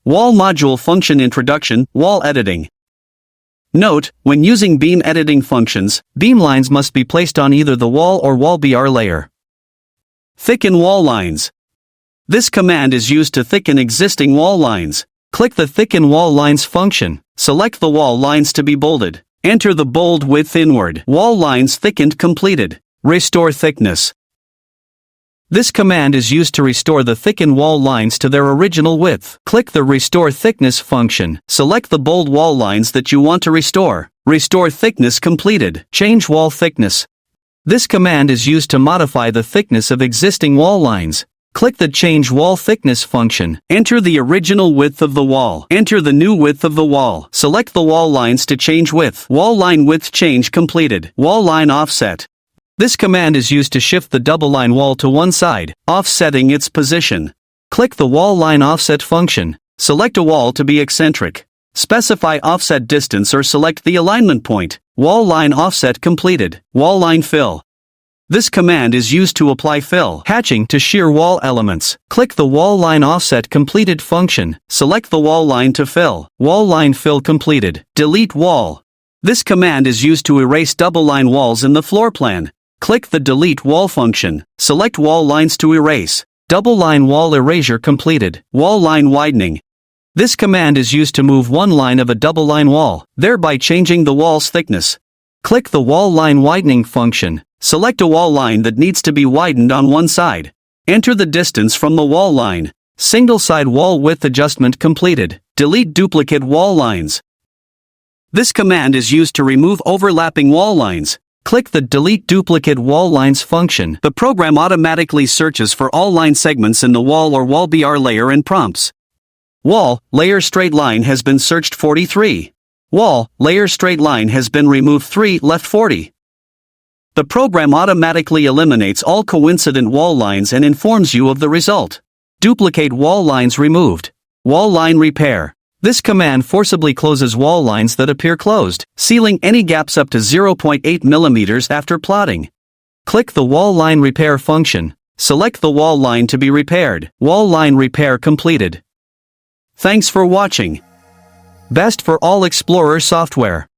Wall module function introduction, wall editing. Note, when using beam editing functions, beam lines must be placed on either the wall or wall BR layer. Thicken wall lines. This command is used to thicken existing wall lines. Click the Thicken Wall Lines function. Select the wall lines to be bolded. Enter the bold width inward. Wall lines thickened completed. Restore thickness. This command is used to restore the thickened wall lines to their original width. Click the Restore Thickness function. Select the bold wall lines that you want to restore. Restore thickness completed. Change wall thickness. This command is used to modify the thickness of existing wall lines. Click the Change Wall Thickness function. Enter the original width of the wall. Enter the new width of the wall. Select the wall lines to change width. Wall line width change completed. Wall line offset. This command is used to shift the double-line wall to one side, offsetting its position. Click the Wall Line Offset function. Select a wall to be eccentric. Specify offset distance or select the alignment point. Wall line offset completed. Wall line fill. This command is used to apply fill hatching to shear wall elements. Click the Wall Line Offset Completed function. Select the wall line to fill. Wall line fill completed. Delete wall. This command is used to erase double-line walls in the floor plan. Click the Delete Wall function. Select wall lines to erase. Double-line wall erasure completed. Wall line widening. This command is used to move one line of a double-line wall, thereby changing the wall's thickness. Click the Wall Line Widening function. Select a wall line that needs to be widened on one side. Enter the distance from the wall line. Single-side wall width adjustment completed. Delete duplicate wall lines. This command is used to remove overlapping wall lines. Click the Delete Duplicate Wall Lines function. The program automatically searches for all line segments in the wall or wall BR layer and prompts. Wall, layer straight line has been searched 43. Wall, layer straight line has been removed 3, left 40. The program automatically eliminates all coincident wall lines and informs you of the result. Duplicate wall lines removed. Wall line repair. This command forcibly closes wall lines that appear closed, sealing any gaps up to 0.8 mm after plotting. Click the Wall Line Repair function. Select the wall line to be repaired. Wall line repair completed. Thanks for watching. Best for all Explorer software.